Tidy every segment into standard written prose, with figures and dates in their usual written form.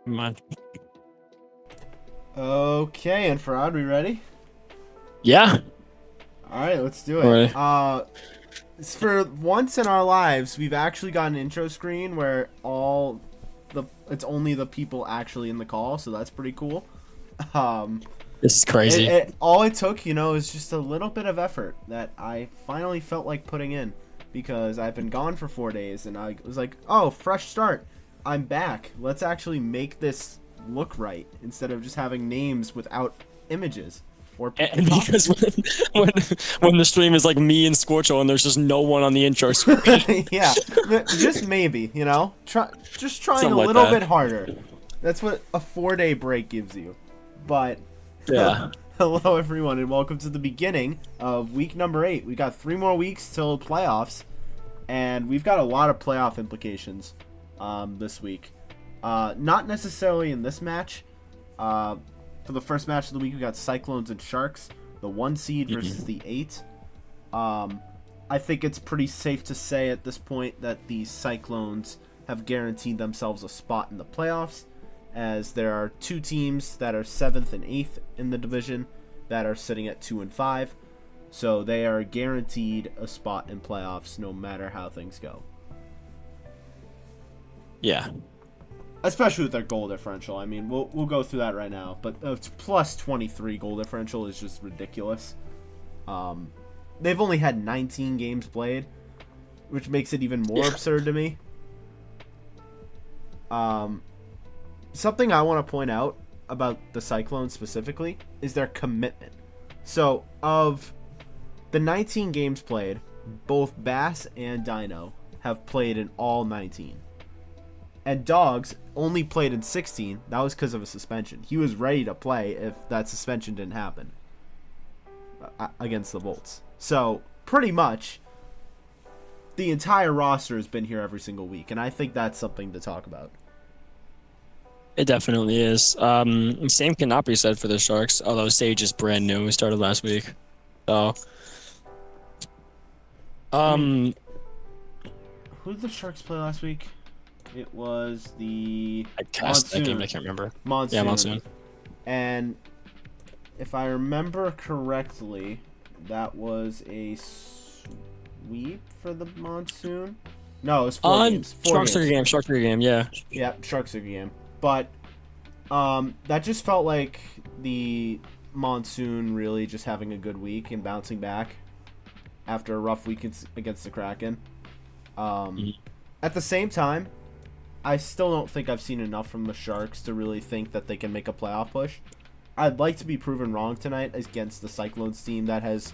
Mine. Okay, and Farad, we ready? Yeah. All right, let's do Alright. it. For once in our lives, we've actually got an intro screen where it's only the people actually in the call, so that's pretty cool. Um, This is crazy. all it took, is just a little bit of effort that I finally felt like putting in because I've been gone for 4 days, and I was like, oh, fresh start. I'm back. Let's actually make this look right instead of just having names without images. And because when when the stream is like me and Scorcho and there's just no one on the intro screen. Yeah, just maybe, just trying Something a like little that. bit harder. That's what a 4-day break gives you. But Yeah. hello everyone and welcome to the beginning of week number 8. We got 3 more weeks till playoffs, and we've got a lot of playoff implications this week. Not necessarily in this match. For the first match of the week, we got Cyclones and Sharks, the 1 seed versus the 8. I think it's pretty safe to say at this point that the Cyclones have guaranteed themselves a spot in the playoffs, as there are 2 teams that are 7th and 8th in the division that are sitting at 2 and 5. So they are guaranteed a spot in playoffs no matter how things go. Yeah. Especially with their goal differential. I mean, we'll go through that right now. But plus 23 goal differential is just ridiculous. They've only had 19 games played, which makes it even more absurd to me. Something I want to point out about the Cyclones specifically is their commitment. So, of the 19 games played, both Bass and Dino have played in all 19. And Dogs only played in 16. That was because of a suspension. He was ready to play if that suspension didn't happen against the Bolts. So, pretty much, the entire roster has been here every single week, and I think that's something to talk about. It definitely is. Same cannot be said for the Sharks, although Sage is brand new. We started last week. So Who did the Sharks play last week? It was the I cast that game, I can't remember. Monsoon. Yeah, Monsoon. And if I remember correctly, that was a sweep for the Monsoon. No, it was 4 games. Sharks are a game, Sharks are a game, yeah. Yeah, Sharks are a game. But that just felt like the Monsoon really just having a good week and bouncing back after a rough week against the Kraken. At the same time, I still don't think I've seen enough from the Sharks to really think that they can make a playoff push. I'd like to be proven wrong tonight against the Cyclones team that has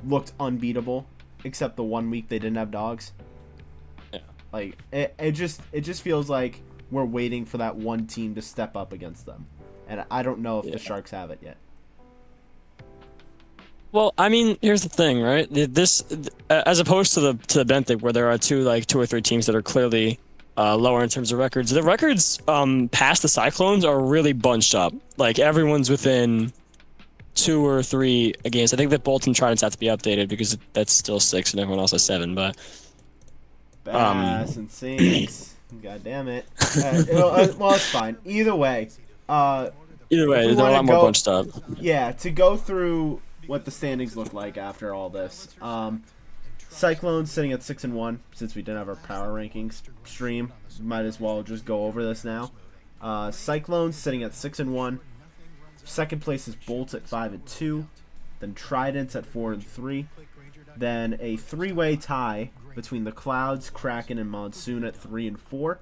looked unbeatable, except the 1 week they didn't have Dogs. Yeah. Like it just feels like we're waiting for that one team to step up against them, and I don't know if the Sharks have it yet. Well, I mean, here's the thing, right? This, as opposed to the Benthic, where there are 2 or 3 teams that are clearly lower in terms of records. The records past the Cyclones are really bunched up. Like everyone's within 2 or 3 games. I think that Bolton Tridents have to be updated because that's still 6 and everyone else has 7. But Bass and 6. God damn it. Well, it's fine. Either way, either way, they're a lot more bunched up. Yeah, to go through what the standings look like after all this. Cyclones sitting at 6 and 1. Since we didn't have our power rankings stream, might as well just go over this now. Cyclones sitting at 6 and 1. Second place is Bolts at 5 and 2. Then Tridents at 4 and 3. Then a 3-way tie between the Clouds, Kraken, and Monsoon at 3 and 4.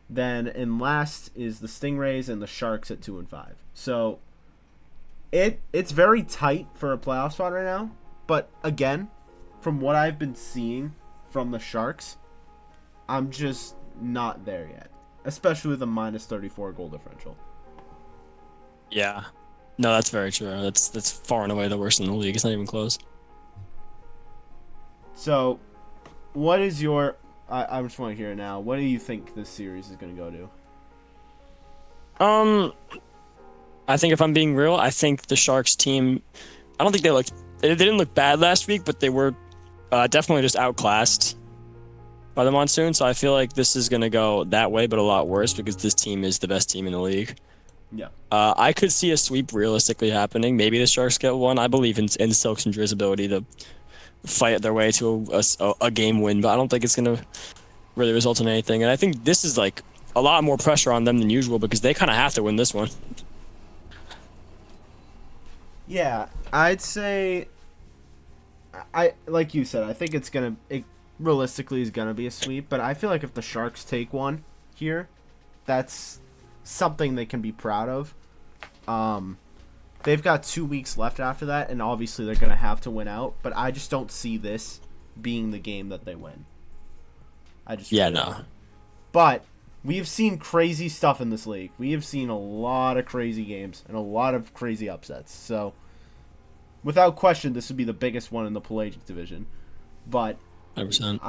Then in last is the Stingrays and the Sharks at 2 and 5. So it's very tight for a playoff spot right now. But again, from what I've been seeing from the Sharks, I'm just not there yet. Especially with a minus 34 goal differential. Yeah. No, that's very true. That's far and away the worst in the league. It's not even close. So, what is your... I just want to hear it now. What do you think this series is going to go to? I think if I'm being real, I think the Sharks team... I don't think they didn't look bad last week, but they were definitely just outclassed. by the monsoon. So I feel like this is gonna go that way, but a lot worse because this team is the best team in the league. Yeah. I could see a sweep realistically happening. Maybe the Sharks get one. I believe in Silks and Driz' ability to fight their way to a game win, but I don't think it's gonna really result in anything. And I think this is like a lot more pressure on them than usual because they kind of have to win this one. Yeah, I'd say. I like you said. I think it realistically is gonna be a sweep. But I feel like if the Sharks take one here, that's something they can be proud of. They've got 2 weeks left after that, and obviously they're gonna have to win out. But I just don't see this being the game that they win. I just Yeah, really don't. no. But we have seen crazy stuff in this league. We have seen a lot of crazy games and a lot of crazy upsets. So, without question, this would be the biggest one in the Pelagic division. But 100%.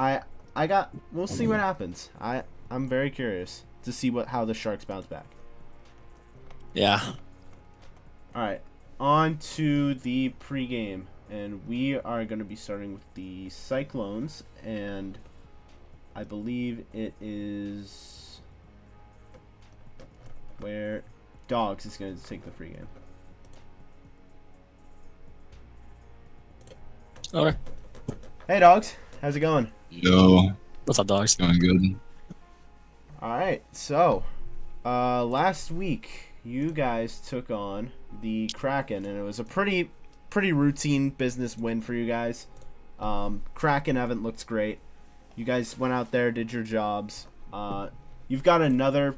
we'll see what happens. I'm very curious to see how the Sharks bounce back. Yeah. All right, on to the pregame, and we are going to be starting with the Cyclones, and I believe it is where Dogs is going to take the pregame. Okay. Hey, Dogs, how's it going? Yo, What's up, dogs? going good. All right, so last week you guys took on the Kraken, and it was a pretty routine business win for you guys. Kraken haven't looked great. You guys went out there, did your jobs. You've got another,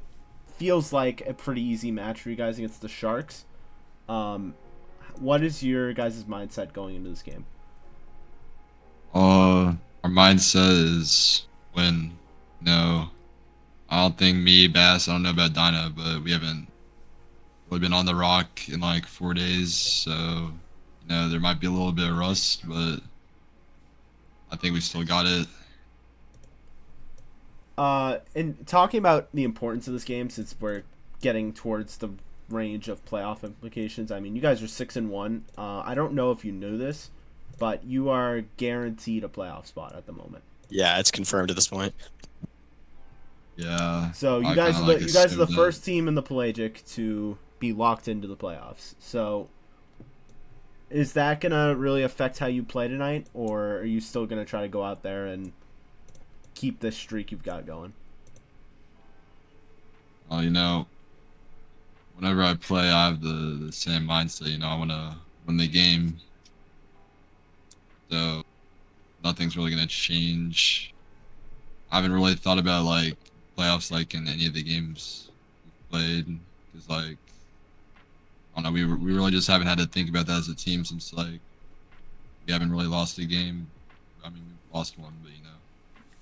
feels like a pretty easy match for you guys against the Sharks. What is your guys' mindset going into this game? Our mindset is win. No, I don't think me, Bass, I don't know about Dinah, but we haven't really been on the rock in like 4 days, so there might be a little bit of rust, but I think we still got it. And talking about the importance of this game, since we're getting towards the range of playoff implications, I mean, you guys are 6-1. I don't know if you knew this, but you are guaranteed a playoff spot at the moment. Yeah, it's confirmed at this point. Yeah. So you I guys, kinda you guys are the assumed that. first team in the Pelagic to be locked into the playoffs. So is that gonna really affect how you play tonight, or are you still gonna try to go out there and keep this streak you've got going? Whenever I play, I have the same mindset. I want to win the game. So nothing's really gonna change. I haven't really thought about like playoffs like in any of the games we've played because I don't know. We really just haven't had to think about that as a team since like we haven't really lost a game. I mean, we've lost one, but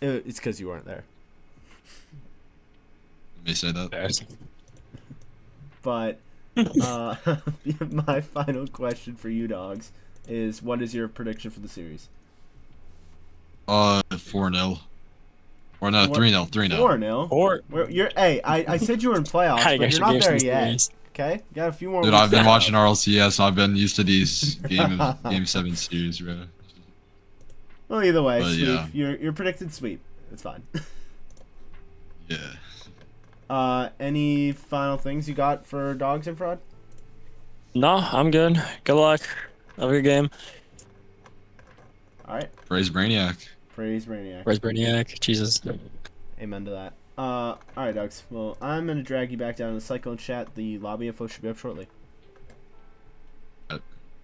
It's because you weren't there. you may say that. But my final question for you, Dogs, is what is your prediction for the series? 4-0. Or no, 3-0. 3-0. 4-0. Or I said you were in playoffs, Had but you're extra not games there in this yet. series. Okay, you got a few more. Dude, weeks I've been to watching go. RLCS. I've been used to these game 7 series, bro. Well, either way, But, sweep. yeah. You're predicted sweep. It's fine. Yeah. Any final things you got for Dogs and Fraud? no, I'm good. Good luck. Have a good game. All right. Praise Brainiac. Praise Brainiac. Where's Berniak? Jesus. Amen to that. All right, Dogs. Well, I'm gonna drag you back down to the Cyclone chat. The lobby info should be up shortly.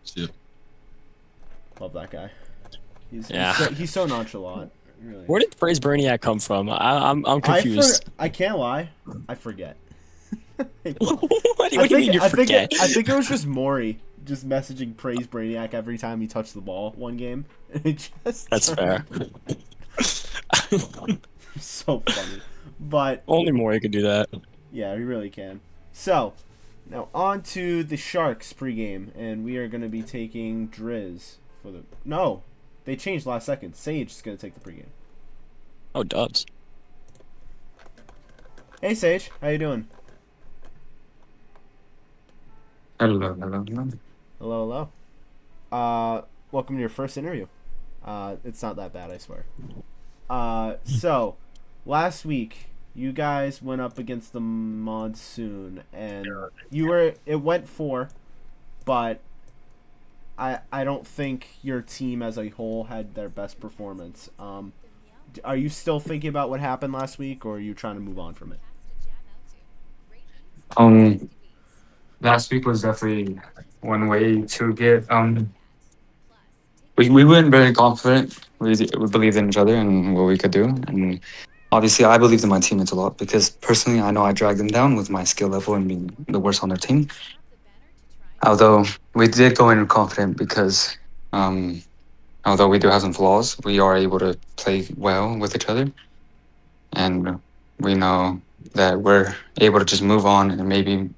See ya. Love that guy. Yeah. He's so nonchalant. Really. Where did Praise Berniak come from? I'm confused. I can't lie. I forget. what do you mean you forget? I think it was just Maury just messaging Praise Brainiac every time he touched the ball one game. And it just That's fair. so funny. But Only Maury could do that. yeah, he really can. So, now on to the Sharks pregame, and we are going to be taking Driz for the... No, they changed last second. Sage is going to take the pregame. Oh, Dubs. Hey, Sage. How you doing? Hello. Hello, welcome to your first interview. It's not that bad, I swear. So, last week you guys went up against the Monsoon, and it went 4, but I don't think your team as a whole had their best performance. Are you still thinking about what happened last week, or are you trying to move on from it? Um, Last week was definitely one way to get. We weren't very confident. We believed in each other and what we could do, and obviously I believed in my teammates a lot because personally I know I dragged them down with my skill level and being the worst on their team. Although we did go in confident because, um, although we do have some flaws, we are able to play well with each other, and we know that we're able to just move on and maybe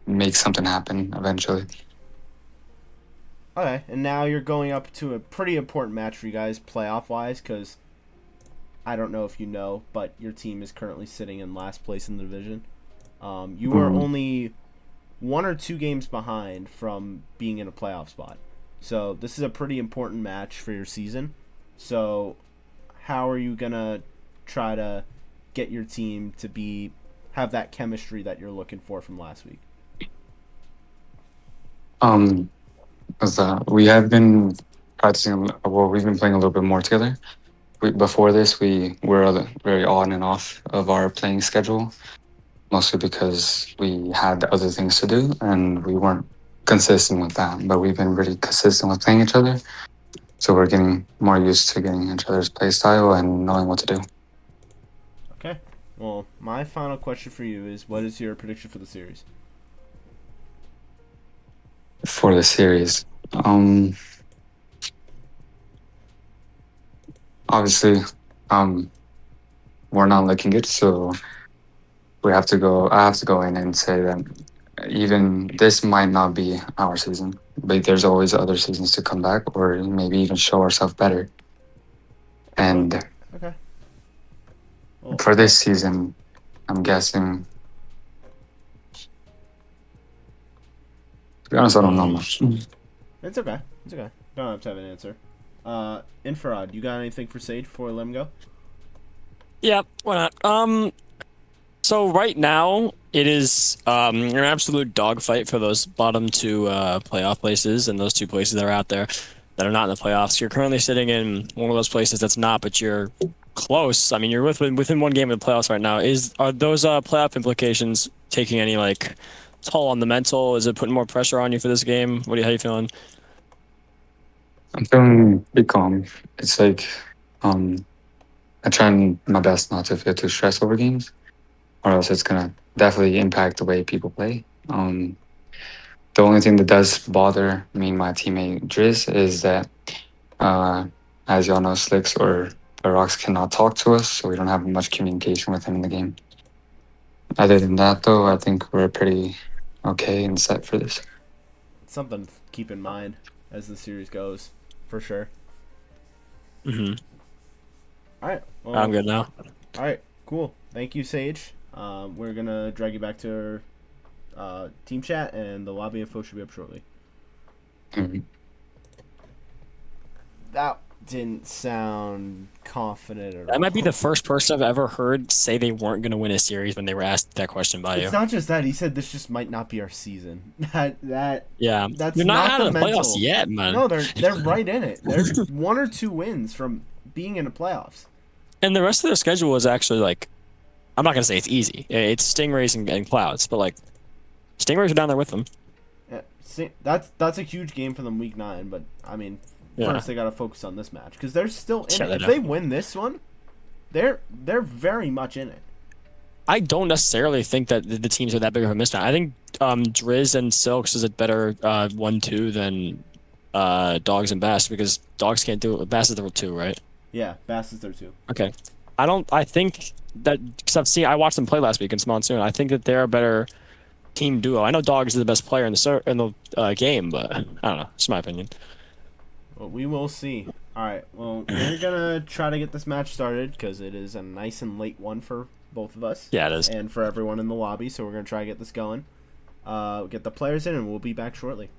make something happen eventually. Okay, and now you're going up to a pretty important match for you guys, playoff wise, because I don't know if you know, but your team is currently sitting in last place in the division. You are Mm, only 1 or 2 games behind from being in a playoff spot. So this is a pretty important match for your season. So how are you gonna try to get your team to have that chemistry that you're looking for from last week? Um, because we have been practicing. Well, we've been playing a little bit more together. Before this, we were very on and off of our playing schedule, mostly because we had other things to do and we weren't consistent with that. But we've been really consistent with playing each other, so we're getting more used to getting each other's play style and knowing what to do Okay. Well, my final question for you is, what is your prediction for the series? for the series. Um, Obviously, um, we're not looking good, so we have to go. I have to go in and say that even this might not be our season, but there's always other seasons to come back, or maybe even show ourselves better. Well, And okay. Well, for this season, I'm guessing. To be honest, I don't know much. it's okay. It's okay. Don't have to have an answer. Infrared, you got anything for Sage before we let him go? Yeah, why not? So right now it is an absolute dogfight for those bottom two playoff places, and those two places that are out there that are not in the playoffs. You're currently sitting in one of those places that's not, but you're close. I mean, you're within one game of the playoffs right now. Are those playoff implications taking any like toll on the mental? Is it putting more pressure on you for this game? How you feeling? I'm feeling pretty calm. It's like um, I try my best not to feel too stressed over games, or else it's gonna definitely impact the way people play. The only thing that does bother me and my teammate Driz is that, uh, as y'all know, Slicks or the Rocks cannot talk to us, so we don't have much communication with him in the game. Other than that, though, I think we're pretty okay and set for this. It's something to keep in mind as the series goes, for sure. Mm-hmm. All right. I'm Well, good now. all right. Cool. Thank you, Sage. We're gonna drag you back to our team chat, and the lobby info should be up shortly. Mhm. That didn't sound confident at That might be all. the first person I've ever heard say they weren't going to win a series when they were asked that question by It's you. not just that. He said this just might not be our season. Yeah, That's you're not not out the of the playoffs mental. yet, man. No, they're right in it. They're 1 or 2 wins from being in the playoffs. And the rest of their schedule is actually like, I'm not gonna say it's easy. It's Stingrays and Clouds, but like Stingrays are down there with them. Yeah, see, that's a huge game for them week 9. But I mean, Yeah, first they got to focus on this match because they're still in yeah, it. they If do. they win this one, they're very much in it. I don't necessarily think that the teams are that big of a mismatch. I think Driz and Silks is a better 1-2 than Dogs and Bass because Dogs can't do it. Bass is the 2, right? Yeah, Bass is there too. Okay. I don't. I think that because I watched them play last week in Monsoon. I think that they're a better team duo. I know Dogs is the best player in the game, but I don't know. It's my opinion. Well, we will see. All right. Well, we're gonna try to get this match started because it is a nice and late one for both of us Yeah, it is. and for everyone in the lobby. So we're gonna try to get this going. Get the players in, and we'll be back shortly.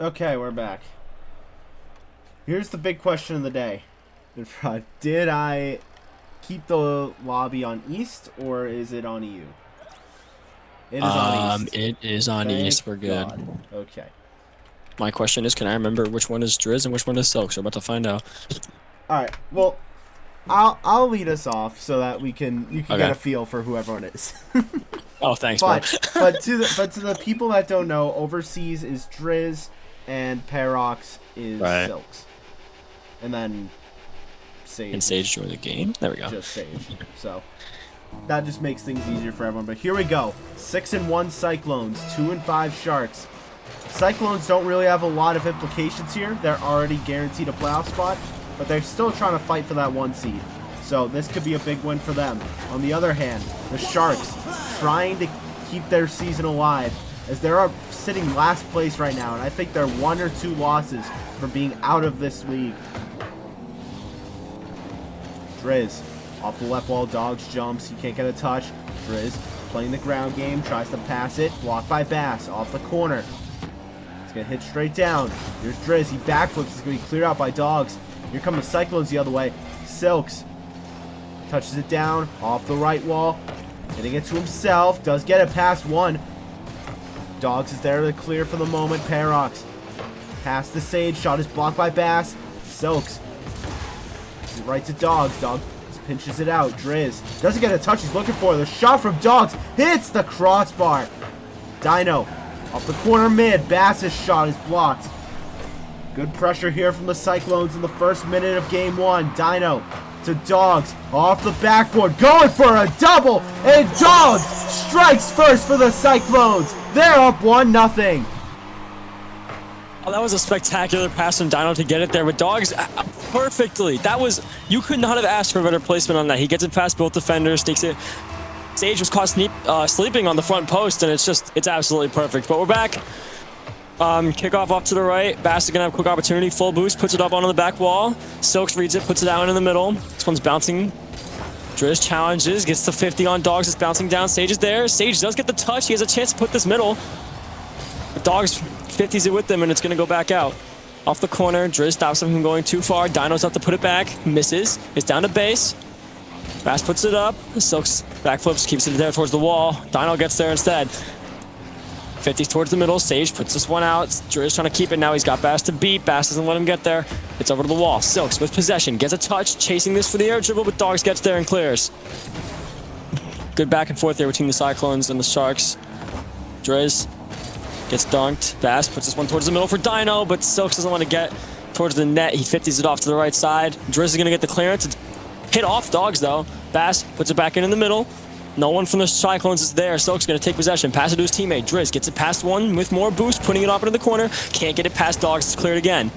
Okay, we're back. Here's the big question of the day. Did I keep the lobby on East, or is it on EU? It is on East. It is on Thank East. We're good. God. Okay. My question is, can I remember which one is Driz and which one is Silks? We're about to find out. All right. Well, I'll lead us off so that you can get a feel for who everyone is. Oh, thanks, bro. but to the people that don't know, overseas is Driz and Parox is Silks, and then Sage. And Sage joined the game. There we go. Just Sage. So that just makes things easier for everyone. But here we go. 6-1 Cyclones, 2-5 Sharks. Cyclones don't really have a lot of implications here. They're already guaranteed a playoff spot, but they're still trying to fight for that 1 seed. So this could be a big win for them. On the other hand, the Sharks trying to keep their season alive, as they are sitting last place right now, and I think they're 1 or 2 losses from being out of this league. Driz, off the left wall, Dogs jumps, he can't get a touch. Driz playing the ground game, tries to pass it, blocked by Bass, off the corner. It's gonna hit straight down. Here's Driz, he backflips, he's gonna be cleared out by Dogs. Here come the Cyclones the other way. Silks touches it down, off the right wall, hitting it to himself, does get it past 1. Dogs is there to clear for the moment. Parox past the Sage, shot is blocked by Bass. Silks right to Dogs. Dogs pinches it out. Driz doesn't get a touch he's looking for. The shot from Dogs hits the crossbar. Dino off the corner mid. Bass's shot is blocked. Good pressure here from the Cyclones in the first minute of game 1. Dino to Dogs off the backboard, going for a double, and Dogs strikes first for the Cyclones. They're up 1-0. Oh, that was a spectacular pass from Dino to get it there with Dogs perfectly. That was, you could not have asked for a better placement on that. He gets it past both defenders, sneaks it. Sage was caught sleeping on the front post, and it's absolutely perfect. But we're back. Kickoff off to the right. Bass is gonna have a quick opportunity. Full boost, puts it up onto the back wall. Silks reads it, puts it out in the middle. This one's bouncing. Driz challenges, gets the 50 on Dogs. It's bouncing down. Sage is there. Sage does get the touch. He has a chance to put this middle. But Dogs 50s it with them, and it's gonna go back out. Off the corner, Driz stops him from going too far. Dino's up to put it back. Misses. It's down to base. Bass puts it up. Silks backflips, keeps it there towards the wall. Dino gets there instead. 50s towards the middle. Sage puts this one out. Driz trying to keep it now. He's got Bass to beat. Bass doesn't let him get there. It's over to the wall. Silks with possession. Gets a touch. Chasing this for the air dribble, but Dogs gets there and clears. Good back and forth there between the Cyclones and the Sharks. Driz gets dunked. Bass puts this one towards the middle for Dino, but Silks doesn't want to get towards the net. He 50s it off to the right side. Driz is going to get the clearance. It's hit off Dogs, though. Bass puts it back in the middle. No one from the Cyclones is there. Silk's going to take possession. Pass it to his teammate. Driz gets it past 1 with more boost, putting it off into the corner. Can't get it past Dogs. It's cleared again.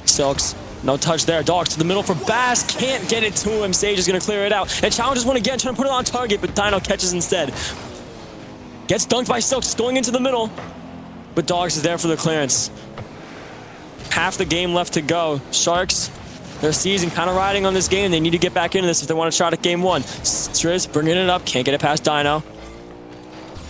Silks, no touch there. Dogs to the middle for Bass. Can't get it to him. Sage is going to clear it out. And challenges one again, trying to put it on target, but Dino catches instead. Gets dunked by Silks, going into the middle. But Dogs is there for the clearance. Half the game left to go. Sharks, their season kind of riding on this game. They need to get back into this if they want to shot at game 1. Driz bringing it up. Can't get it past Dino.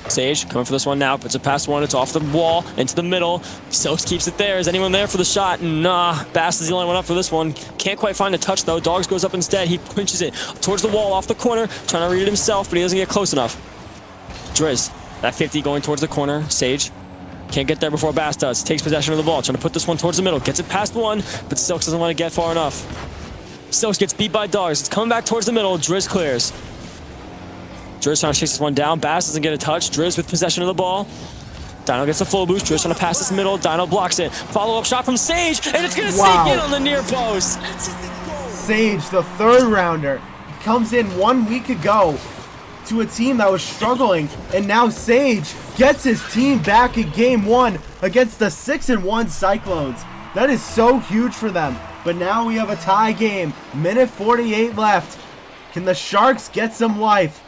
Sage coming for this one now. Puts it past 1. It's off the wall. Into the middle. Silks keeps it there. Is anyone there for the shot? Nah. Bass is the only one up for this one. Can't quite find a touch, though. Dogs goes up instead. He punches it towards the wall off the corner. Trying to read it himself, but he doesn't get close enough. Driz, that 50 going towards the corner. Sage can't get there before Bass does. Takes possession of the ball. Trying to put this one towards the middle. Gets it past 1, but Silks doesn't want to get far enough. Silks gets beat by Dogs. It's coming back towards the middle. Driz clears. Driz trying to chase this one down. Bass doesn't get a touch. Driz with possession of the ball. Dino gets the full boost. Driz trying to pass this middle. Dino blocks it. Follow-up shot from Sage, and it's going to sneak in on the near post. Sage, the 3rd rounder, comes in 1 week ago to a team that was struggling, and now Sage gets his team back in game 1 against the 6-1 Cyclones. That is so huge for them. But now we have a tie game. Minute 48 left. Can the Sharks get some life?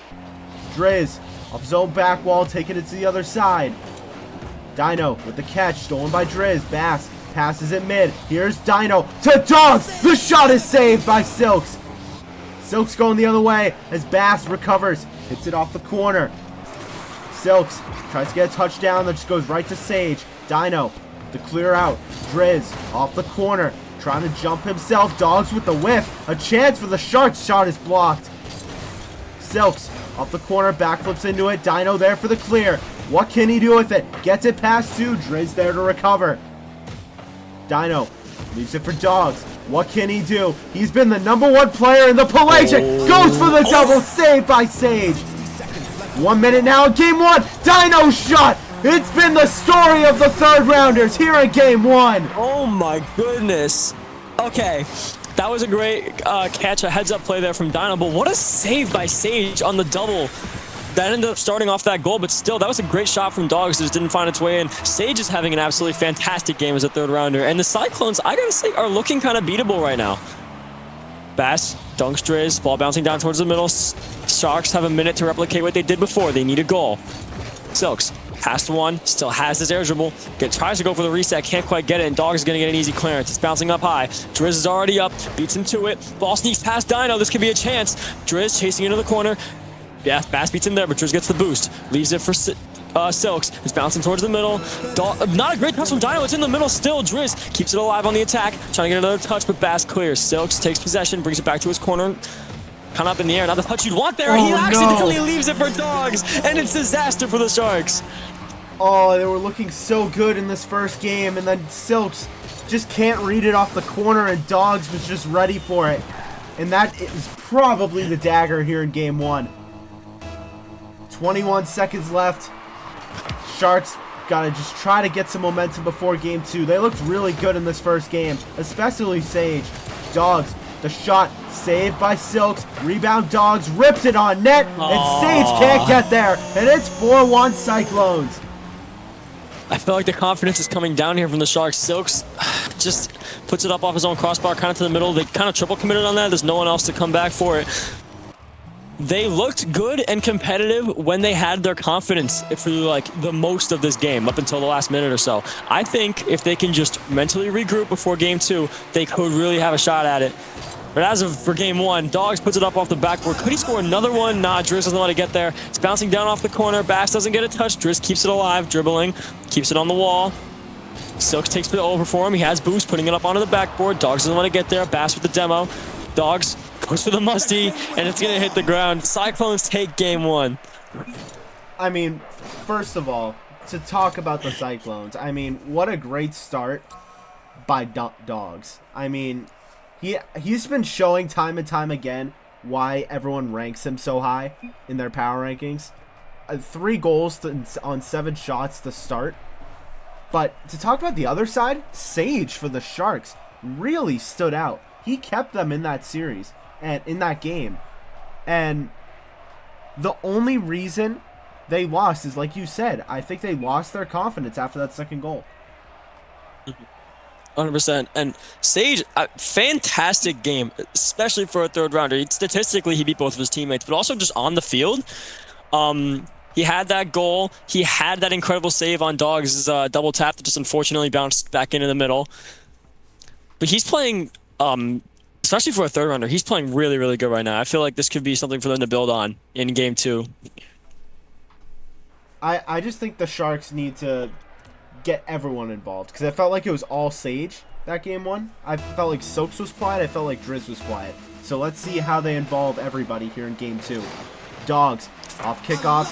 Driz off his own back wall, taking it to the other side. Dino with the catch, stolen by Driz. Bass passes it mid. Here's Dino to Dogs. The shot is saved by Silks. Silks going the other way as Bass recovers. Hits it off the corner. Silks tries to get a touchdown that just goes right to Sage. Dino to clear out. Driz off the corner, trying to jump himself. Dogs with the whiff. A chance for the Sharks. Shot is blocked. Silks off the corner, backflips into it. Dino there for the clear. What can he do with it? Gets it past two. Driz there to recover. Dino leaves it for Dogs. What can he do? He's been the #1 player in the Pelagic. Goes for the double. Save by Sage. 1 minute now in game one. Dino shot. It's been the story of the third rounders here in game one. Oh my goodness. Okay, that was a great catch, a heads-up play there from Dino, but what a save by Sage on the double. That ended up starting off that goal, but still, that was a great shot from Dogs that just didn't find its way in. Sage is having an absolutely fantastic game as a third rounder, and the Cyclones, I gotta say, are looking kind of beatable right now. Bass dunks Driz, ball bouncing down towards the middle. Sharks have a minute to replicate what they did before. They need a goal. Silks, past one, still has his air dribble. Tries to go for the reset, can't quite get it, and Dogs is going to get an easy clearance. It's bouncing up high. Driz is already up, beats him to it. Ball sneaks past Dino, this could be a chance. Driz chasing into the corner. Yeah, Bass beats him there, but Driz gets the boost. Leaves it for Silks. It's bouncing towards the middle. Not a great touch from Dino. It's in the middle still. Driz keeps it alive on the attack. Trying to get another touch, but Bass clears. Silks takes possession, brings it back to his corner. Kind of up in the air. Not the touch you'd want there. He accidentally leaves it for Dogs, and it's disaster for the Sharks. Oh, they were looking so good in this first game, and then Silks just can't read it off the corner, and Dogs was just ready for it. And that is probably the dagger here in game one. 21 seconds left. Sharks gotta just try to get some momentum before game two. They looked really good in this first game, especially Sage. Dogs, the shot saved by Silks. Rebound Dogs, rips it on net, and Sage can't get there. And it's 4-1 Cyclones. I feel like the confidence is coming down here from the Sharks. Silks just puts it up off his own crossbar, kind of to the middle. They kind of triple committed on that. There's no one else to come back for it. They looked good and competitive when they had their confidence for like the most of this game up until the last minute or so. I think if they can just mentally regroup before game two, they could really have a shot at it. But as of for game one, Dogs puts it up off the backboard. Could he score another one? Nah, Driz doesn't let it get there. It's bouncing down off the corner. Bass doesn't get a touch. Driz keeps it alive, dribbling, keeps it on the wall. Silks takes it over for him. He has boost, putting it up onto the backboard. Dogs doesn't want to get there. Bass with the demo. Dogs goes for the musty, and it's going to hit the ground. Cyclones take game one. I mean, first of all, to talk about the Cyclones, I mean, what a great start by Dogs. I mean, he's been showing time and time again why everyone ranks him so high in their power rankings. 3 goals on 7 shots to start. But to talk about the other side, Sage for the Sharks really stood out. He kept them in that series and in that game. And the only reason they lost is, like you said, I think they lost their confidence after that second goal. 100%. And Sage, fantastic game, especially for a third rounder. Statistically, he beat both of his teammates, but also just on the field. He had that goal. He had that incredible save on Dogs' double tap that just unfortunately bounced back into the middle. But he's playing, especially for a third rounder, he's playing really, really good right now. I feel like this could be something for them to build on in game two. I just think the Sharks need to get everyone involved, because I felt like it was all Sage that game one. I felt like Soaps was quiet. I felt like Driz was quiet. So let's see how they involve everybody here in game two. Dogs, off kickoff.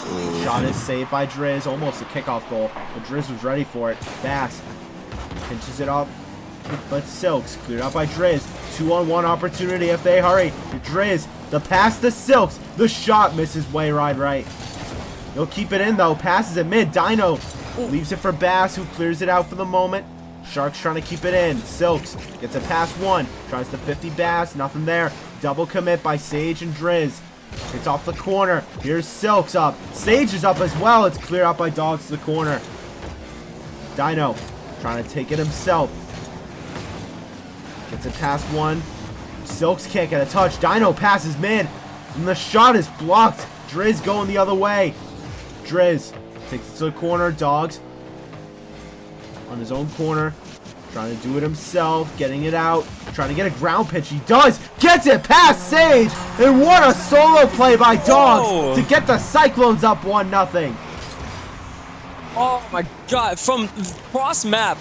Shot is saved by Driz. Almost a kickoff goal, but Driz was ready for it. Bass pinches it up, but Silks cleared out by Driz. 2-on-1 opportunity if they hurry. Driz, the pass to Silks. The shot misses way right. He'll keep it in though. Passes it mid. Dino leaves it for Bass, who clears it out for the moment. Sharks trying to keep it in. Silks gets a pass one. Tries to 50 Bass. Nothing there. Double commit by Sage and Driz. It's off the corner. Here's Silks up. Sage is up as well. It's cleared out by Dogs to the corner. Dino trying to take it himself. Gets it past one. Silks can't get a touch. Dino passes mid. And the shot is blocked. Driz going the other way. Driz takes it to the corner. Dogs on his own corner. Trying to do it himself. Getting it out. Trying to get a ground pitch. He does. Gets it past Sage. And what a solo play by Dogs to get the Cyclones up 1-0. Oh my god, from cross map,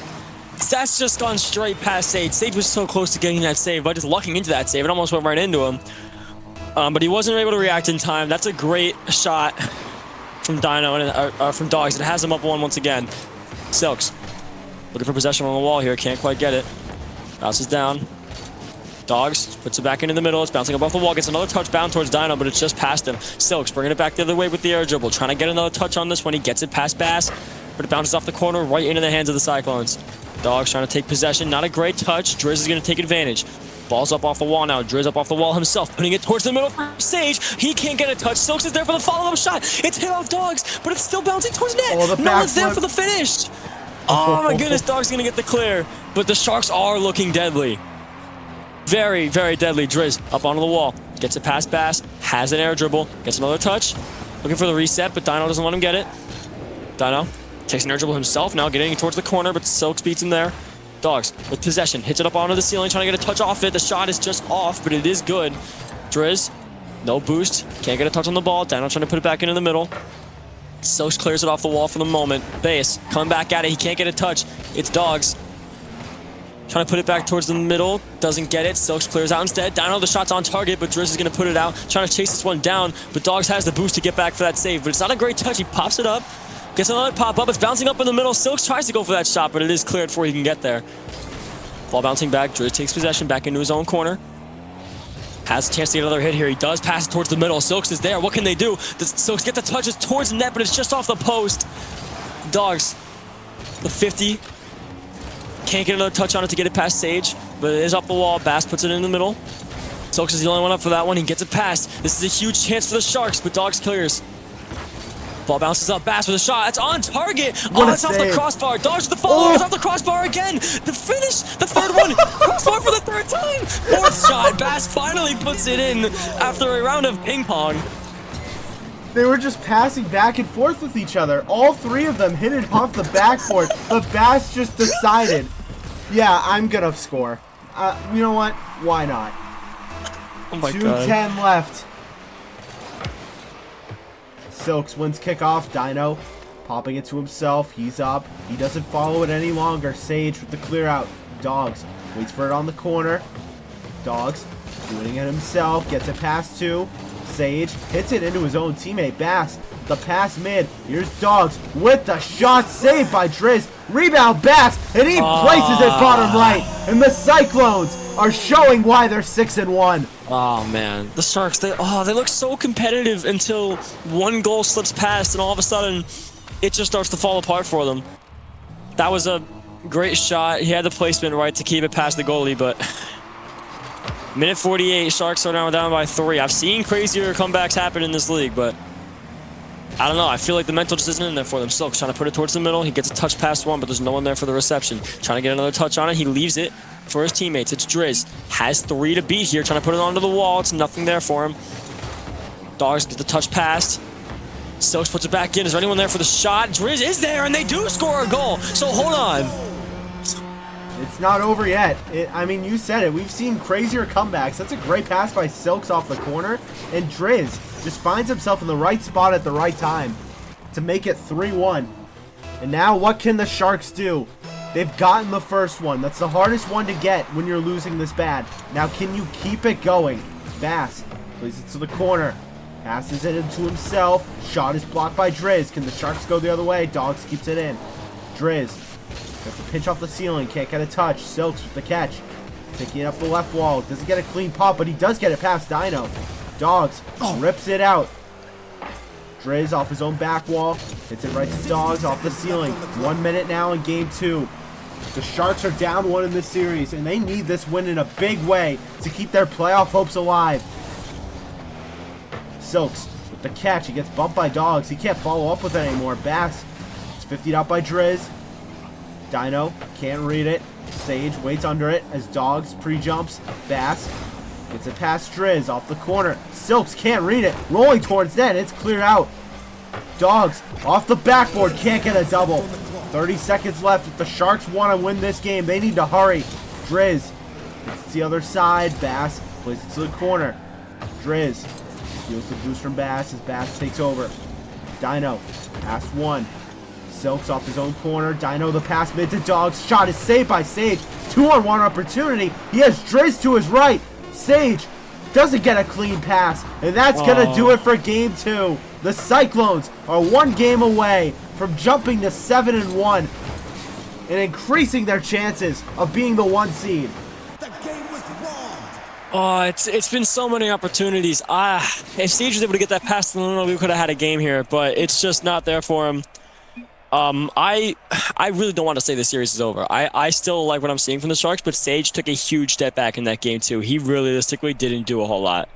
That's just gone straight past Sage. Sage was so close to getting that save, but just lucking into that save. It almost went right into him. But he wasn't able to react in time. That's a great shot from Dino and from Dogs. It has him up 1 once again. Silks looking for possession on the wall here. Can't quite get it. Bounces down. Dogs puts it back into the middle. It's bouncing up off the wall. Gets another touch bound towards Dino, but it's just past him. Silks bringing it back the other way with the air dribble. Trying to get another touch on this one. He gets it past Bass, but it bounces off the corner right into the hands of the Cyclones. Dogs trying to take possession. Not a great touch. Driz is going to take advantage. Ball's up off the wall now. Driz up off the wall himself, putting it towards the middle for Sage. He can't get a touch. Silks is there for the follow-up shot. It's hit off Dogs, but it's still bouncing towards net. No one's there for the finish. Oh my goodness, Dogs going to get the clear, but the Sharks are looking deadly. Very, very deadly. Driz up onto the wall. Gets it past Bass. Has an air dribble. Gets another touch. Looking for the reset, but Dino doesn't let him get it. Dino takes an air dribble himself now, getting towards the corner, but Silks beats him there. Dogs with possession. Hits it up onto the ceiling, trying to get a touch off it. The shot is just off, but it is good. Driz, no boost. Can't get a touch on the ball. Dino trying to put it back into the middle. Silks clears it off the wall for the moment. Base coming back at it. He can't get a touch. It's Dogs. Trying to put it back towards the middle. Doesn't get it. Silks clears out instead. Dino, the shot's on target, but Driz is going to put it out. Trying to chase this one down, but Dogs has the boost to get back for that save. But it's not a great touch. He pops it up. Gets another pop up. It's bouncing up in the middle. Silks tries to go for that shot, but it is cleared before he can get there. Ball bouncing back. Driz takes possession back into his own corner. Has a chance to get another hit here. He does pass it towards the middle. Silks is there. What can they do? Does Silks get the touches towards the net, but it's just off the post. Dogs, the 50. Can't get another touch on it to get it past Sage, but it is off the wall. Bass puts it in the middle. Silks is the only one up for that one. He gets it past. This is a huge chance for the Sharks, but Dogs clears. Ball bounces up. Bass with a shot. It's on target. Oh, it's off the crossbar. Dogs with the follow. It's off the crossbar again. The finish. The third one. Crossbar for the third time. Fourth shot. Bass finally puts it in after a round of ping pong. They were just passing back and forth with each other. All three of them hit it off the backboard, but Bass just decided, yeah, I'm going to score. You know what? Why not? Oh my God. 2:10 left. Silks wins kickoff. Dino popping it to himself. He's up. He doesn't follow it any longer. Sage with the clear out. Dogs waits for it on the corner. Dogs doing it himself. Gets it past two. Sage hits it into his own teammate. Bass, the pass mid. Here's Dogs with the shot saved by Driz. Rebound Bass, and he places it bottom right. And the Cyclones are showing why they're 6-1. Oh man, the Sharks, they look so competitive until one goal slips past and all of a sudden it just starts to fall apart for them. That was a great shot. He had the placement right to keep it past the goalie, but minute 48, Sharks are now down by 3. I've seen crazier comebacks happen in this league, but I don't know. I feel like the mental just isn't in there for them. Silks trying to put it towards the middle. He gets a touch past one, but there's no one there for the reception. Trying to get another touch on it. He leaves it for his teammates. It's Driz. Has 3 to beat here. Trying to put it onto the wall. It's nothing there for him. Dogs get the touch past. Silks puts it back in. Is there anyone there for the shot? Driz is there, and they do score a goal. So hold on. It's not over yet. I mean, you said it. We've seen crazier comebacks. That's a great pass by Silks off the corner. And Driz just finds himself in the right spot at the right time to make it 3-1. And now what can the Sharks do? They've gotten the first one. That's the hardest one to get when you're losing this bad. Now can you keep it going? Bass plays it to the corner. Passes it into himself. Shot is blocked by Driz. Can the Sharks go the other way? Dogs keeps it in. Driz has to pinch off the ceiling. Can't get a touch. Silks with the catch. Taking it up the left wall. Doesn't get a clean pop, but he does get it past Dino. Dogs rips it out. Driz off his own back wall. Hits it right to Dogs off the ceiling. 1 minute now in game 2. The Sharks are down 1 in this series, and they need this win in a big way to keep their playoff hopes alive. Silks with the catch. He gets bumped by Dogs. He can't follow up with it anymore. Bass is 50'd out by Driz. Dino can't read it. Sage waits under it as Dogs pre-jumps. Bass gets it past Driz off the corner. Silks can't read it. Rolling towards net. It's cleared out. Dogs off the backboard. Can't get a double. 30 seconds left. If the Sharks want to win this game, they need to hurry. Driz gets to the other side. Bass plays it to the corner. Driz steals the boost from Bass as Bass takes over. Dino, pass 1. Silks off his own corner. Dino the pass mid to Dogs. Shot is saved by Sage. 2-on-1 opportunity. He has Driz to his right. Sage doesn't get a clean pass. And that's going to do it for game 2. The Cyclones are 1 game away from jumping to 7-1 and increasing their chances of being the 1 seed. Oh, it's been so many opportunities. If Sage was able to get that pass, we could have had a game here, but it's just not there for him. I really don't want to say the series is over. I still like what I'm seeing from the Sharks, but Sage took a huge step back in that game too. He realistically didn't do a whole lot.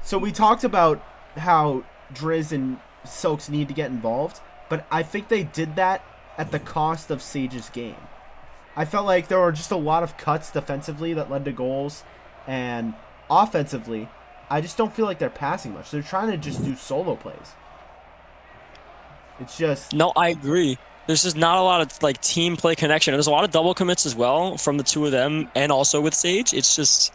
So we talked about how Driz and Silks need to get involved, but I think they did that at the cost of Sage's game. I felt like there were just a lot of cuts defensively that led to goals, and offensively, I just don't feel like they're passing much. They're trying to just do solo plays. It's just... No, I agree. There's just not a lot of like team play connection. There's a lot of double commits as well from the two of them, and also with Sage. It's just,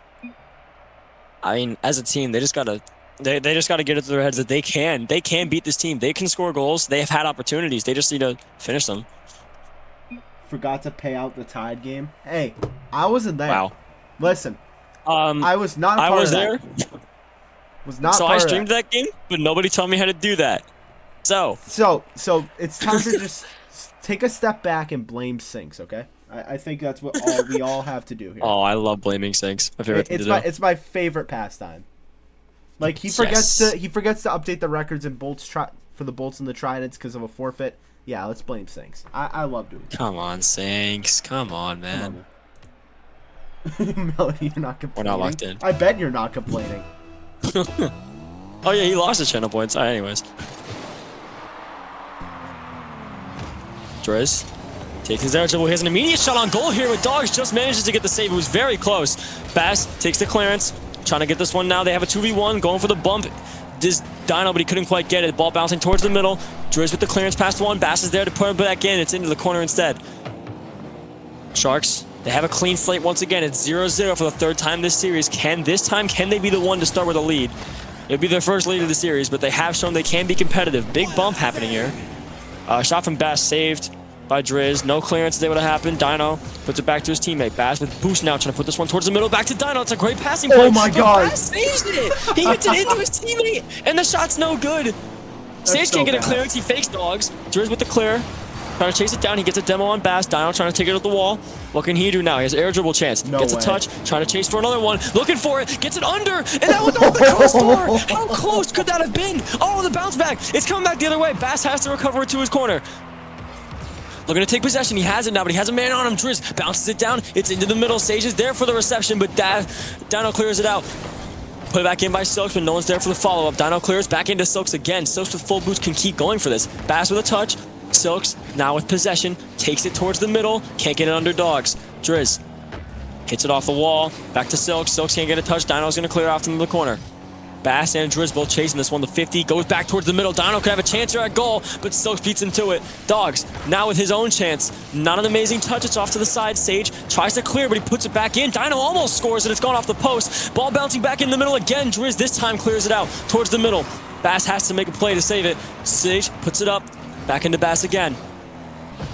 I mean, as a team, they just gotta get it to their heads that they can beat this team. They can score goals. They have had opportunities. They just need to finish them. Forgot to pay out the Tide game. Hey, I wasn't there. Wow. Listen, I was not a part I was of there. that. Was not So part I of streamed that game, but nobody told me how to do that. So it's time to just take a step back and blame Sinks, okay? I think that's what we all have to do here. Oh, I love blaming Sinks. My favorite thing to do. It's my favorite pastime. Like he forgets to update the records and for the bolts and the tridents because of a forfeit. Yeah, let's blame Sinks. I love doing that. Come on, Sinks. Come on, man. Melody, you're not complaining. We're not locked in. I bet you're not complaining. Oh yeah, he lost his channel points. Anyways. Driz takes his air dribble. He has an immediate shot on goal here with Dogs. Just manages to get the save. It was very close. Bass takes the clearance. Trying to get this one now. They have a 2v1 going for the bump. This Dino, but he couldn't quite get it. Ball bouncing towards the middle. Driz with the clearance past one. Bass is there to put him back in. It's into the corner instead. Sharks, they have a clean slate once again. It's 0-0 for the 3rd time this series. Can they be the one to start with a lead? It'll be their first lead of the series, but they have shown they can be competitive. Big bump happening here. Shot from Bass saved by Driz. No clearance is able to happen. Dino puts it back to his teammate. Bass with boost now, trying to put this one towards the middle. Back to Dino. It's a great passing play. Oh my god. Bass saves it. He hits it into his teammate, and the shot's no good. Sage can't get a clearance. He fakes Dogs. Driz with the clear. Trying to chase it down. He gets a demo on Bass. Dino trying to take it at the wall. What can he do now? He has an air dribble chance. No gets way. a touch. Trying to chase for another one. Looking for it. Gets it under. And that was off the crossbar. How close could that have been? Oh, the bounce back. It's coming back the other way. Bass has to recover it to his corner. Looking to take possession. He has it now, but he has a man on him. Driz bounces it down. It's into the middle. Sage is there for the reception, but Dino clears it out. Put it back in by Silks, but no one's there for the follow-up. Dino clears back into Silks again. Silks with full boots can keep going for this. Bass with a touch. Silks now with possession. Takes it towards the middle. Can't get it under Dogs. Driz hits it off the wall. Back to Silks. Silks can't get a touch. Dino's going to clear off from the corner. Bass and Driz both chasing this one. The 50 goes back towards the middle. Dino could have a chance here at goal, but Silks beats him to it. Dogs now with his own chance. Not an amazing touch. It's off to the side. Sage tries to clear, but he puts it back in. Dino almost scores, and it's gone off the post. Ball bouncing back in the middle again. Driz this time clears it out towards the middle. Bass has to make a play to save it. Sage puts it up. Back into Bass again.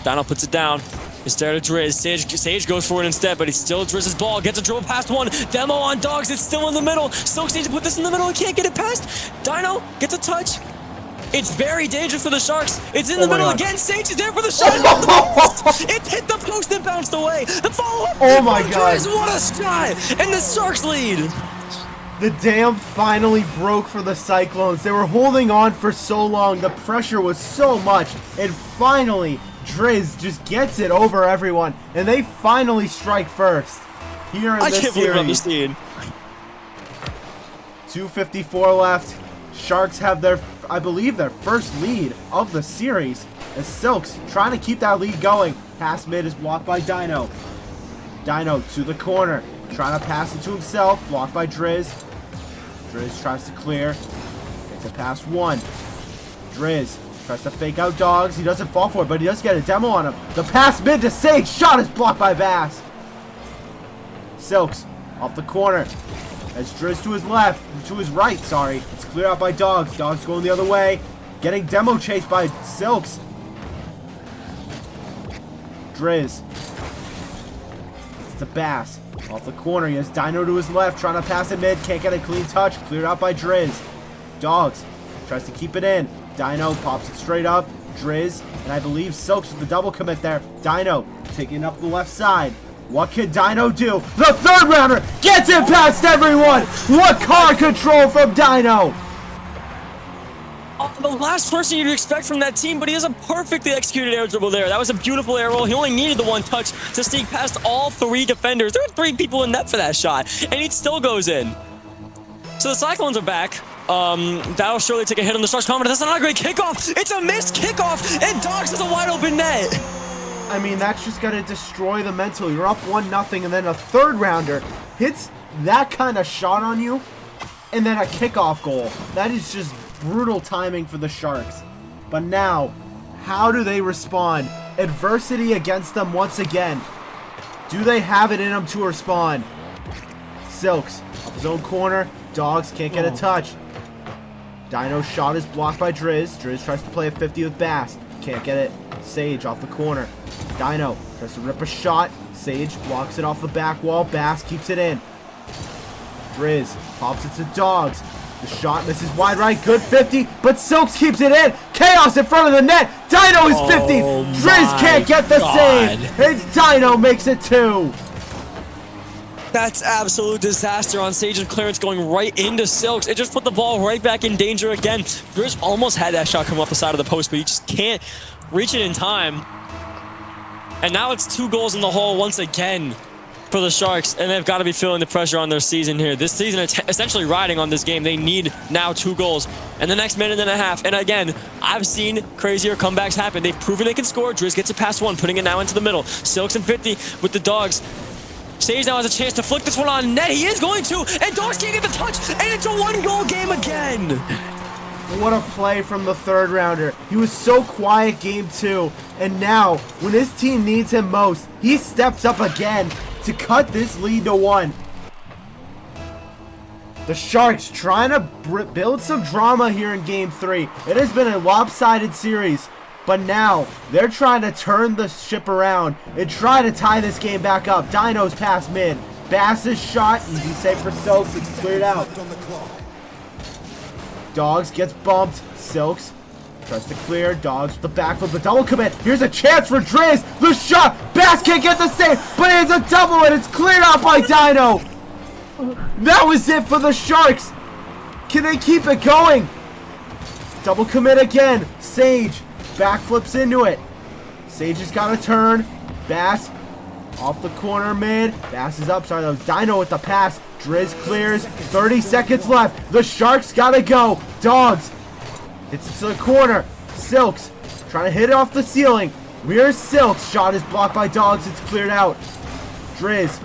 Dino puts it down. It's there to Driz. Sage goes for it instead, but he's still Driz's ball. Gets a dribble past one. Demo on Dogs. It's still in the middle. Silks needs to put this in the middle. He can't get it past. Dino gets a touch. It's very dangerous for the Sharks. It's in the middle again. Sage is there for the shot. It hit the post and bounced away. The follow-up. Oh my god. Driz, what a shot. And the Sharks lead. The dam finally broke for the Cyclones. They were holding on for so long. The pressure was so much. And finally, Driz just gets it over everyone. And they finally strike first here in this I can't believe I'm series. seeing. 2:54 left. Sharks have their, I believe, their first lead of the series. As Silks trying to keep that lead going. Pass mid is blocked by Dino. Dino to the corner. Trying to pass it to himself. Blocked by Driz. Driz tries to clear. Gets it past one. Driz tries to fake out Dogs. He doesn't fall for it, but he does get a demo on him. The pass mid to Sage. Shot is blocked by Bass. Silks off the corner. As Driz to his left. To his right, sorry. It's cleared out by Dogs. Dogs going the other way. Getting demo chased by Silks. Driz. It's to Bass. Off the corner, he has Dino to his left, trying to pass it mid. Can't get a clean touch. Cleared out by Driz. Dogs tries to keep it in. Dino pops it straight up. Driz, and I believe Silks with the double commit there. Dino taking up the left side. What can Dino do? The third rounder gets it past everyone. What car control from Dino? The last person you'd expect from that team, but he has a perfectly executed air dribble there. That was a beautiful air roll. He only needed the one touch to sneak past all 3 defenders. There were 3 people in net for that shot, and it still goes in. So the Cyclones are back. That'll surely take a hit on the Sharks' confidence. That's not a great kickoff. It's a missed kickoff, and Dogs has a wide open net. I mean, that's just going to destroy the mental. You're up 1-0, and then a third rounder hits that kind of shot on you, and then a kickoff goal. That is just brutal timing for the Sharks. But now, how do they respond? Adversity against them once again. Do they have it in them to respond? Silks, off his own corner. Dogs can't get a touch. Dino's shot is blocked by Driz. Driz tries to play a 50 with Bass. Can't get it. Sage off the corner. Dino tries to rip a shot. Sage blocks it off the back wall. Bass keeps it in. Driz pops it to Dogs. The shot misses wide right. Good 50, but Silks keeps it in. Chaos in front of the net. Dino is 50. Driz can't get the save. And Dino makes it 2. That's absolute disaster on Sage's clearance going right into Silks. It just put the ball right back in danger again. Driz almost had that shot come off the side of the post, but he just can't reach it in time. And now it's 2 goals in the hole once again for the Sharks, and they've got to be feeling the pressure on their season here. This season essentially riding on this game. They need now 2 goals in the next minute and a half. And again, I've seen crazier comebacks happen. They've proven they can score. Driz gets it past 1, putting it now into the middle. Silks and 50 with the Dogs. Sage now has a chance to flick this one on net. He is going to, and Dogs can't get the touch, and it's a 1-goal game again. What a play from the third rounder. He was so quiet game 2, and now, when his team needs him most, he steps up again to cut this lead to 1. The Sharks trying to build some drama here in game 3. It has been a lopsided series. But now, they're trying to turn the ship around and try to tie this game back up. Dino's pass mid. Bass's shot. Easy save for Silks. It's cleared out. Dogs gets bumped. Silks tries to clear. Dogs with the backflip. The double commit. Here's a chance for Driz. The shot. Bass can't get the save. But it's a double and it's cleared out by Dino. That was it for the Sharks. Can they keep it going? Double commit again. Sage. Backflips into it. Sage has got a turn. Bass off the corner mid. Bass is up. Sorry, that was Dino with the pass. Driz clears. 30 seconds left. The Sharks gotta go. Dogs. It's to the corner. Silks trying to hit it off the ceiling. Where's Silks? Shot is blocked by Dogs. It's cleared out. Driz.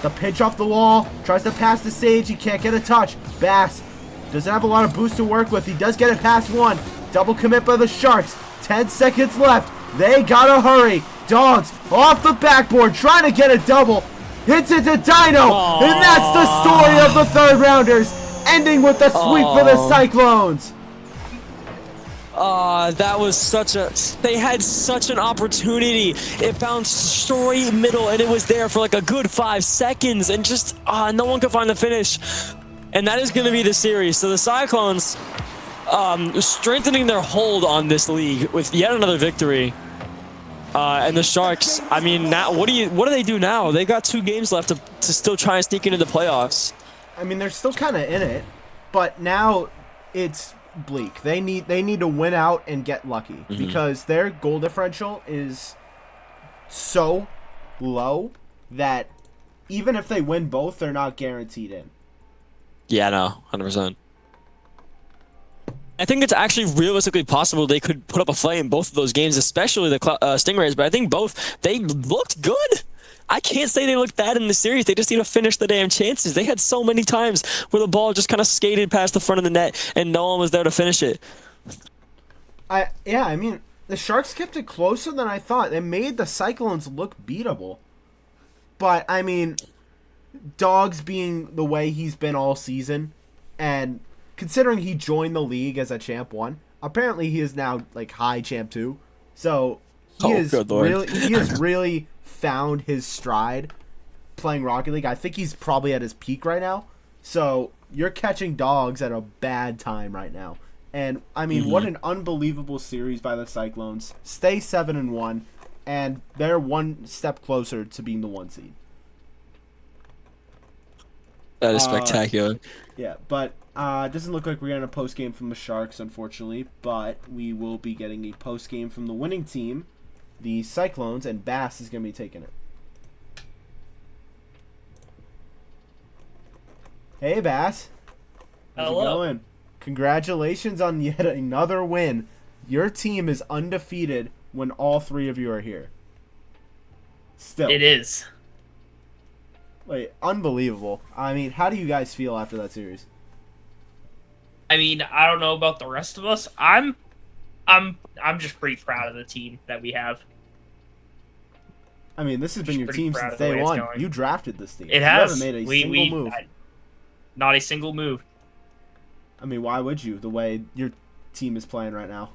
The pitch off the wall. Tries to pass to Sage. He can't get a touch. Bass doesn't have a lot of boost to work with. He does get it past 1. Double commit by the Sharks. 10 seconds left. They gotta hurry. Dogs off the backboard trying to get a double. Hits it to Dino. Aww. And that's the story of the third rounders. Ending with the sweep for the Cyclones. That was they had such an opportunity. It bounced straight middle, and it was there for like a good 5 seconds, and just, no one could find the finish. And that is going to be the series. So the Cyclones, strengthening their hold on this league with yet another victory. And the Sharks, I mean, now what do they do now? They got 2 games left to still try and sneak into the playoffs. I mean, they're still kind of in it, but now it's bleak. They need to win out and get lucky because their goal differential is so low that even if they win both, they're not guaranteed in. Yeah, no, 100%. I think it's actually realistically possible they could put up a fight in both of those games, especially the Stingrays, but I think both, they looked good. I can't say they looked bad in the series. They just need to finish the damn chances. They had so many times where the ball just kind of skated past the front of the net and no one was there to finish it. I mean, the Sharks kept it closer than I thought. They made the Cyclones look beatable. But, I mean, Dogs being the way he's been all season, and considering he joined the league as a Champ 1, apparently he is now, like, high Champ 2. So, Oh, good lord. he has really found his stride playing Rocket League. I think he's probably at his peak right now. So you're catching dogs at a bad time right now. And I mean, what an unbelievable series by the Cyclones. Stay 7-1, and they're one step closer to being the 1 seed. That is spectacular. Yeah, but it doesn't look like we're getting a post game from the Sharks, unfortunately. But we will be getting a post game from the winning team, the Cyclones, and Bass is going to be taking it. Hey, Bass. How's Hello. it going? Congratulations on yet another win. Your team is undefeated when all three of you are here. Still. It is. Wait, unbelievable. I mean, how do you guys feel after that series? I mean, I don't know about the rest of us. I'm just pretty proud of the team that we have. I mean, this has been your Pretty team proud since of the way day it's one. going. You drafted this team. It You has. haven't made a single move. Not a single move. I mean, why would you? The way your team is playing right now.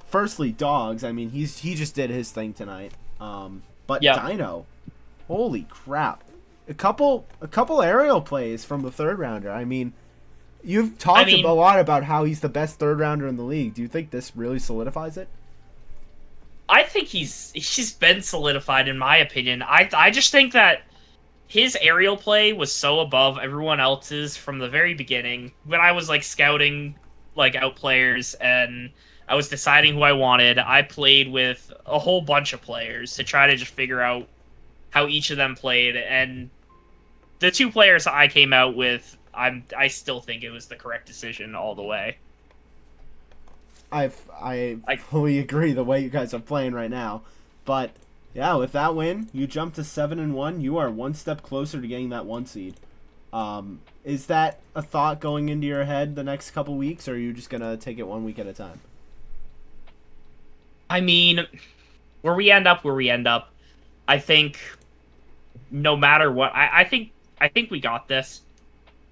Firstly, dogs. I mean, he just did his thing tonight. But Yeah. Dino, holy crap! A couple aerial plays from the third rounder. I mean, you've talked a lot about how he's the best third rounder in the league. Do you think this really solidifies it? I think he's been solidified in my opinion. I just think that his aerial play was so above everyone else's from the very beginning. When I was like scouting like out players and I was deciding who I wanted, I played with a whole bunch of players to try to just figure out how each of them played, and the two players I came out with, I still think it was the correct decision all the way. I fully agree the way you guys are playing right now, but yeah, with that win, you jump to 7-1. You are one step closer to getting that 1 seed. Is that a thought going into your head the next couple weeks, or are you just gonna take it 1 week at a time? I mean, where we end up, I think no matter what, I think we got this.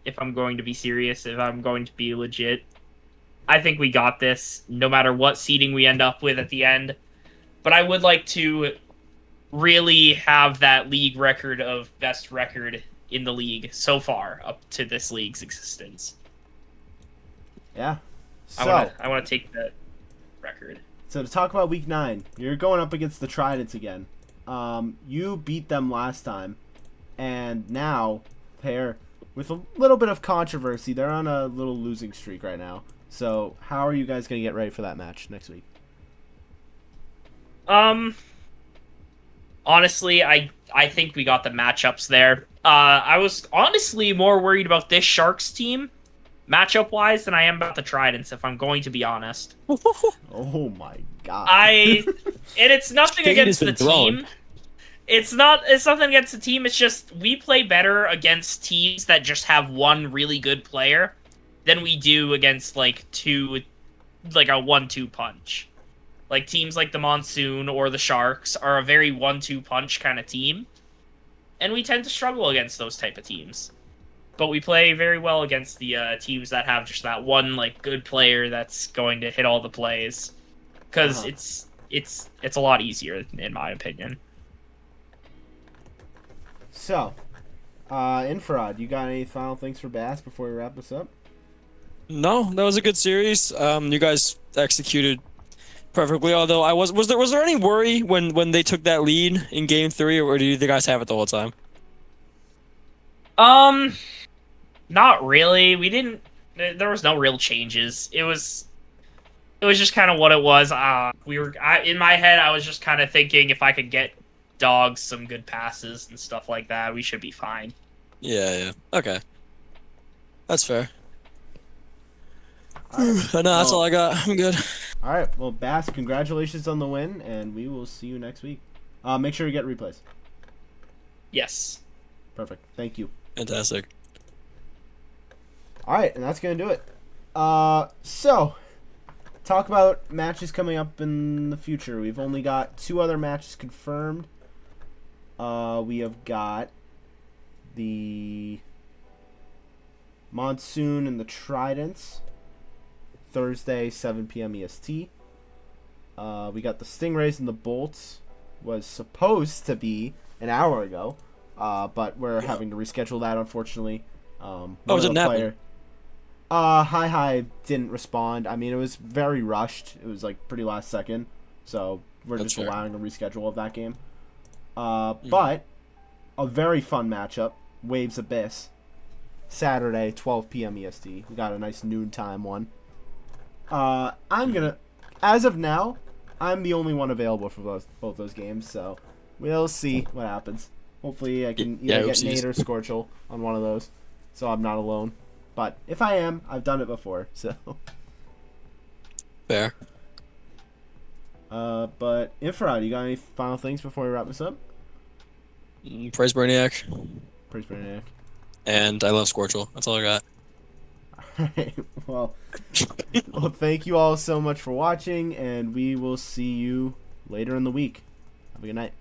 If I'm going to be serious, if I'm going to be legit, I think we got this no matter what seeding we end up with at the end. But I would like to really have that league record of best record in the league so far up to this league's existence. Yeah. I want to take that record. So to talk about week 9, you're going up against the Tridents again. You beat them last time, and now they're, with a little bit of controversy, they're on a little losing streak right now. So how are you guys going to get ready for that match next week? Honestly, I think we got the matchups there. I was honestly more worried about this Sharks team, matchup-wise, than I am about the Tridents, if I'm going to be honest. Oh my god. And it's nothing Shade against has the been thrown. team. It's nothing against the team. It's just we play better against teams that just have one really good player than we do against like a 1-2 punch. Like teams like the Monsoon or the Sharks are a very 1-2 punch kind of team, and we tend to struggle against those type of teams. But we play very well against the teams that have just that one like good player that's going to hit all the plays, because it's a lot easier in my opinion. So, Infrared, you got any final things for Bass before we wrap this up? No, that was a good series. You guys executed perfectly. Although was there any worry when they took that lead in game 3, or do you guys have it the whole time? Not really. We didn't. There was no real changes. It was just kind of what it was. In my head, I was just kind of thinking if I could get dogs some good passes and stuff like that, we should be fine. Yeah. Okay. That's fair. No, that's all I got. I'm good. All right. Well, Bass, congratulations on the win, and we will see you next week. Make sure you get replays. Yes. Perfect. Thank you. Fantastic. All right, and that's going to do it. So, talk about matches coming up in the future. We've only got 2 other matches confirmed. We have got the Monsoon and the Tridents, Thursday, 7 p.m. EST. We got the Stingrays and the Bolts. Was supposed to be an hour ago, but we're having to reschedule that, unfortunately. it didn't happen. Hi didn't respond. I mean, it was very rushed. It was like pretty last second, so we're That's just fair. allowing a reschedule of that game. But a very fun matchup. Waves Abyss. Saturday, 12 p.m. EST. We got a nice noontime one. As of now, I'm the only one available for both those games, so we'll see what happens. Hopefully, I can either get Nate or Scorchel on one of those, so I'm not alone. But if I am, I've done it before, so. Fair. But Infrared, you got any final things before we wrap this up? Praise Brainiac, Praise Brainiac. and I love Squirtle. That's all I got. Alright, well, thank you all so much for watching, and we will see you later in the week. Have a good night.